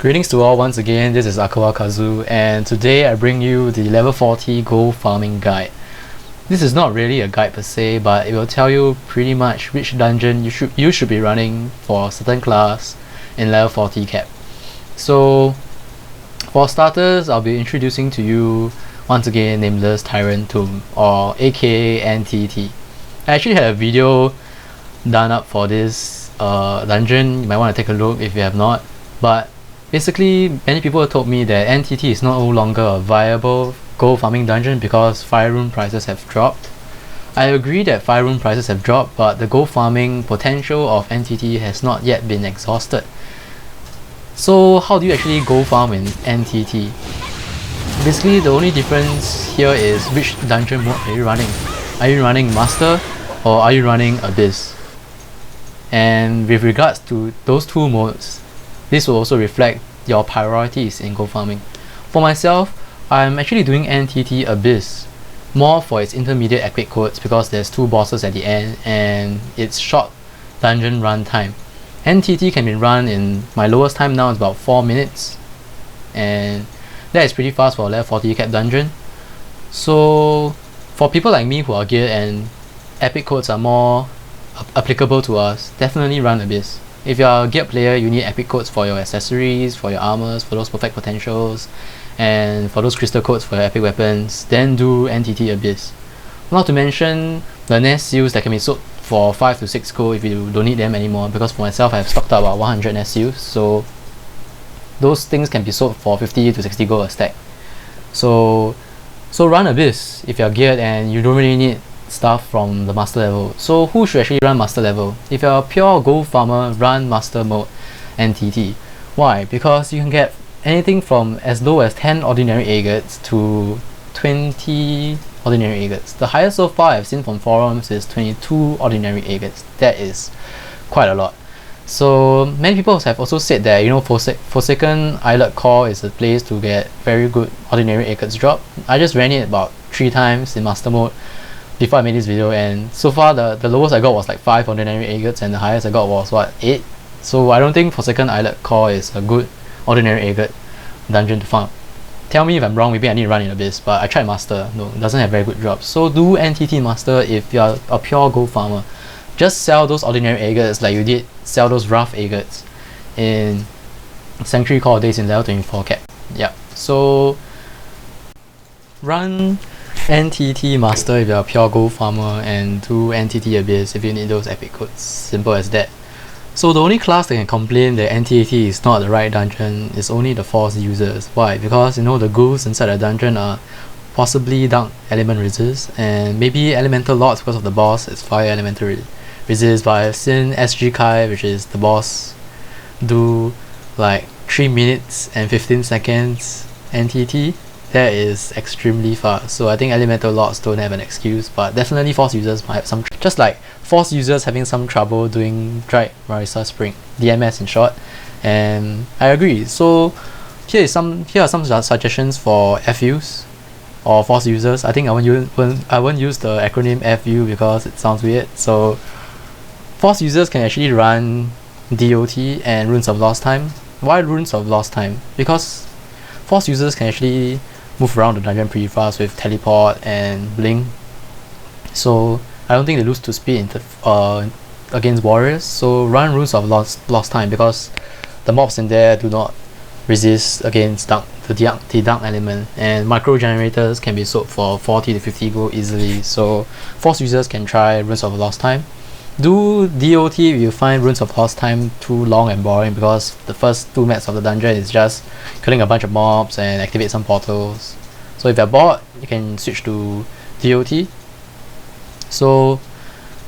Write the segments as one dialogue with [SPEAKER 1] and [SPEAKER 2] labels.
[SPEAKER 1] Greetings to all once again, this is Akawa Kazu, and today I bring you the level 40 gold farming guide. This is not really a guide per se, but it will tell you pretty much which dungeon you should be running for a certain class in level 40 cap. So for starters, I'll be introducing to you once again Nameless Tyrant Tomb, or aka NTT. I actually had a video done up for this dungeon. You might want to take a look if you have not, but basically, many people told me that NTT is no longer a viable gold farming dungeon because fire rune prices have dropped. I agree that fire rune prices have dropped, but the gold farming potential of NTT has not yet been exhausted. So how do you actually gold farm in NTT? Basically, the only difference here is which dungeon mode are you running. Are you running Master or are you running Abyss? And with regards to those two modes, this will also reflect your priorities in gold farming. For myself, I'm actually doing NTT Abyss more for its intermediate epic codes because there's two bosses at the end and it's short dungeon run time. NTT can be run in my lowest time now is about 4 minutes, and that is pretty fast for a level 40 cap dungeon. So for people like me who are geared and epic codes are more applicable to us, definitely run Abyss. If you're a geared player, you need epic codes for your accessories, for your armors, for those perfect potentials, and for those crystal codes for your epic weapons, then do NTT Abyss. Not to mention the nest seals that can be sold for 5 to 6 gold if you don't need them anymore, because for myself I have stocked up about 100 nest seals, so those things can be sold for 50 to 60 gold a stack. So run Abyss if you're geared and you don't really need stuff from the master level. So who should actually run master level? If you're a pure gold farmer, run master mode NTT. Why? Because you can get anything from as low as 10 ordinary agates to 20 ordinary agates. The highest so far I've seen from forums is 22 ordinary agates. That is quite a lot. So many people have also said that, you know, Forsaken Islet Core is a place to get very good ordinary agates drop. I just ran it about 3 times in master mode before I made this video, and so far the lowest I got was like 5 ordinary agates and the highest I got was what, 8? So I don't think Forsaken Islet Core is a good ordinary agate dungeon to farm. Tell me if I'm wrong, maybe I need to run in Abyss, but I tried Master, no, it doesn't have very good drops. So do NTT Master if you're a pure gold farmer. Just sell those ordinary agates like you did sell those rough agates in Sanctuary Core days in level 24 cap. Yeah, so run NTT Master if you're a pure gold farmer and do NTT Abyss if you need those epic codes. Simple as that. So the only class that can complain that NTT is not the right dungeon is only the Force users. Why? Because, you know, the ghouls inside the dungeon are possibly dark element resist and maybe elemental lords because of the boss is fire elemental resist, but I've seen SG Kai, which is the boss, do like 3 minutes and 15 seconds NTT. That is extremely fast. So I think elemental lords don't have an excuse, but definitely Force users might have some, just like Force users having some trouble doing Dried Marisa Spring, DMS in short, and I agree. So here are some suggestions for FUs or Force users. I think I won't use the acronym FU because it sounds weird. So Force users can actually run DOT and Runes of Lost Time. Why Runes of Lost Time? Because Force users can actually move around the dungeon pretty fast with teleport and blink, so I don't think they lose to speed against warriors. So run Runes of Lost Time because the mobs in there do not resist against the dark element, and micro generators can be sold for 40 to 50 gold easily. So Force users can try Runes of Lost Time. Do DOT if you find Runes of Lost Time too long and boring, because the first 2 maps of the dungeon is just killing a bunch of mobs and activate some portals. So if you're bored, you can switch to DOT. So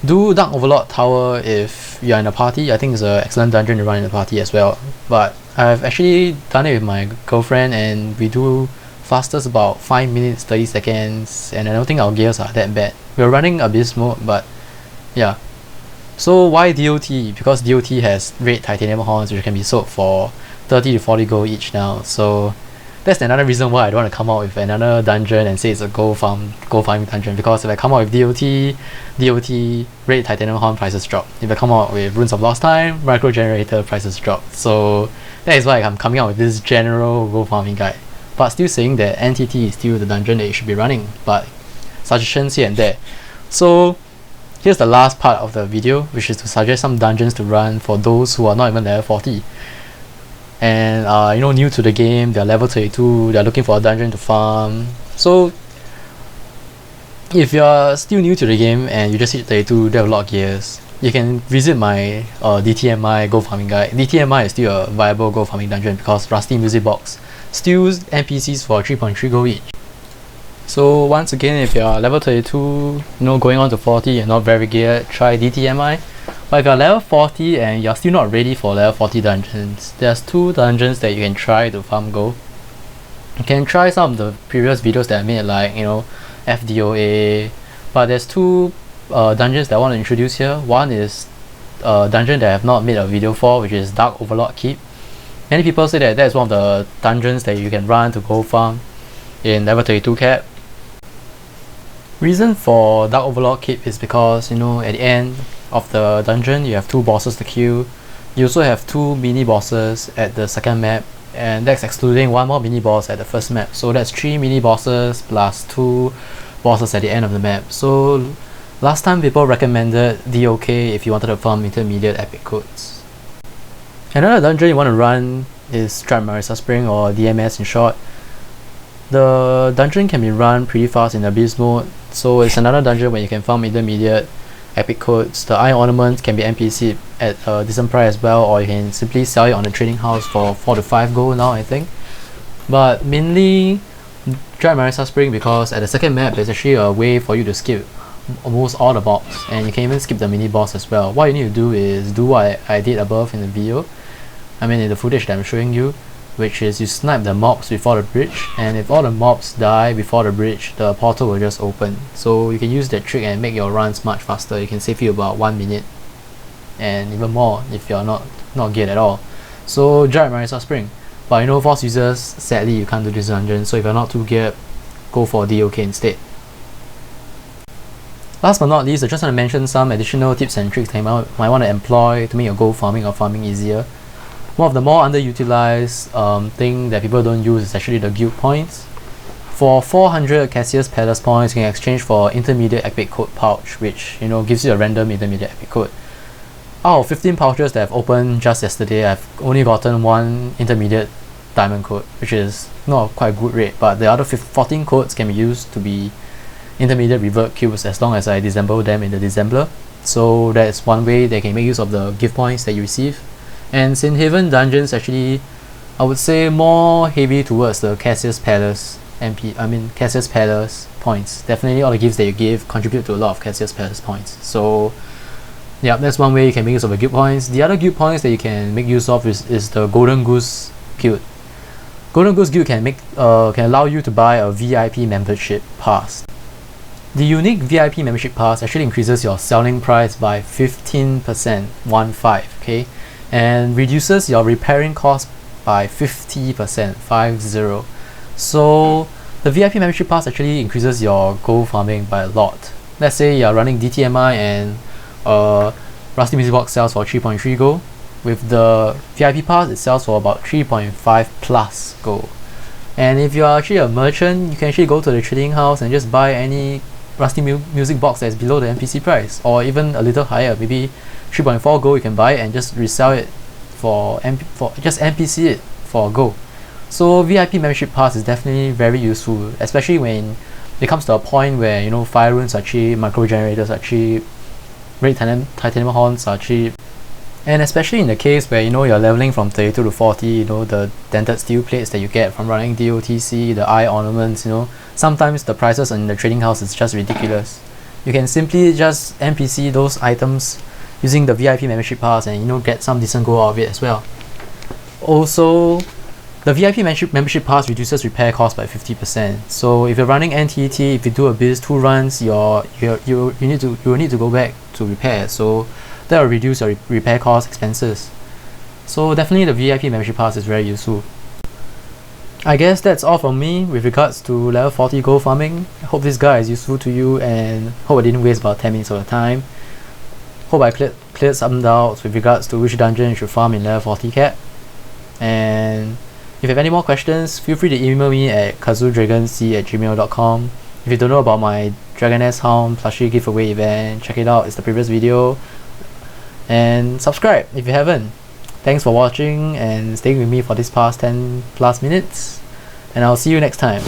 [SPEAKER 1] do Dark Overlord Tower if you're in a party. I think it's an excellent dungeon to run in a party as well. But I've actually done it with my girlfriend and we do fastest about 5 minutes 30 seconds, and I don't think our gears are that bad. We're running Abyss mode, but yeah. So why DOT? Because DOT has red titanium horns which can be sold for 30 to 40 gold each now. So That's another reason why I don't want to come out with another dungeon and say it's a gold farming dungeon, because if I come out with DOT Red Titanium Horn, prices drop. If I come out with Runes of Lost Time, Micro Generator, prices drop. So that is why I'm coming out with this general gold farming guide, but still saying that NTT is still the dungeon that you should be running, but suggestions here and there. So here's the last part of the video, which is to suggest some dungeons to run for those who are not even level 40 and new to the game. They're level 32, they're looking for a dungeon to farm. So if you're still new to the game and you just hit 32, you have a lot of gears, you can visit my DTMI gold farming guide. DTMI is still a viable gold farming dungeon because Rusty Music Box steals NPCs for 3.3 gold each. So once again, if you're level 32, going on to 40 and not very geared, try DTMI. But if you're level 40 and you're still not ready for level 40 dungeons, there's two dungeons that you can try to farm gold. You can try some of the previous videos that I made, like FDOA, but there's two dungeons that I want to introduce here. One is a dungeon that I have not made a video for, which is Dark Overlord Keep. Many people say that is one of the dungeons that you can run to gold farm in level 32 cap. Reason for Dark Overlord Keep is because at the end of the dungeon you have two bosses to kill. You also have two mini bosses at the second map, and that's excluding one more mini boss at the first map. So that's 3 mini bosses plus 2 bosses at the end of the map. So last time people recommended DOK if you wanted to farm intermediate epic codes. Another dungeon you want to run is Dried Marisa Spring, or DMS in short. The dungeon can be run pretty fast in Abyss mode, so it's another dungeon where you can farm intermediate epic codes. The Iron Ornaments can be NPC'd at a decent price as well, or you can simply sell it on the trading house for 4 to 5 gold now, I think. But mainly Dried Marisa Spring, because at the second map there's actually a way for you to skip almost all the mobs, and you can even skip the mini boss as well. What you need to do is do what I did above in the video, in the footage that I'm showing you, which is you snipe the mobs before the bridge, and if all the mobs die before the bridge, the portal will just open. So you can use that trick and make your runs much faster. You can save you about 1 minute and even more if you're not geared at all. So Dried Marisa Spring. But Force users, sadly you can't do this dungeon, so if you're not too geared, go for DOK instead. Last but not least, I just want to mention some additional tips and tricks that you might want to employ to make your gold farming or farming easier. One of the more underutilized thing that people don't use is actually the guild points. For 400 Cassius Palace points, you can exchange for intermediate epic code pouch, which gives you a random intermediate epic code. Out of 15 pouches that I've opened just yesterday, I've only gotten 1 intermediate diamond code, which is not quite a good rate, but the other 14 codes can be used to be intermediate revert cubes as long as I disassemble them in the disassembler. So that's one way they can make use of the gift points that you receive. And St. Haven dungeons actually, I would say, more heavy towards the Cassius Palace Cassius Palace points. Definitely all the gifts that you give contribute to a lot of Cassius Palace points. So yeah, that's one way you can make use of the guild points. The other guild points that you can make use of is the Golden Goose Guild. Golden Goose Guild can allow you to buy a VIP membership pass. The unique VIP membership pass actually increases your selling price by 15%, 15, okay? And reduces your repairing cost by 50%, 50. So the VIP membership pass actually increases your gold farming by a lot. Let's say you're running DTMI and Rusty Music Box sells for 3.3 gold. With the VIP pass, it sells for about 3.5 plus gold. And if you're actually a merchant, you can actually go to the trading house and just buy any Rusty Music Box that's below the NPC price, or even a little higher, maybe 3.4 gold you can buy it and just resell it for just NPC it for gold. So VIP membership pass is definitely very useful, especially when it comes to a point where fire runes are cheap, micro generators are cheap, red titanium horns are cheap, and especially in the case where you're leveling from 32 to 40, the dented steel plates that you get from running DOTC, the eye ornaments, sometimes the prices in the trading house is just ridiculous. You can simply just NPC those items using the VIP membership pass and get some decent gold out of it as well. Also, the VIP membership pass reduces repair cost by 50%. So if you're running NTT, if you do Abyss 2 runs, you will need to go back to repair. So that will reduce your repair cost expenses. So definitely the VIP membership pass is very useful. I guess that's all from me with regards to level 40 gold farming. I hope this guide is useful to you and hope I didn't waste about 10 minutes of your time. Hope I cleared some doubts with regards to which dungeon you should farm in level 40 cap. And if you have any more questions, feel free to email me at kazudragonc@gmail.com. If you don't know about my Dragoness Hound plushie giveaway event, check it out, it's the previous video. And subscribe if you haven't. Thanks for watching and staying with me for this past 10 plus minutes, and I'll see you next time.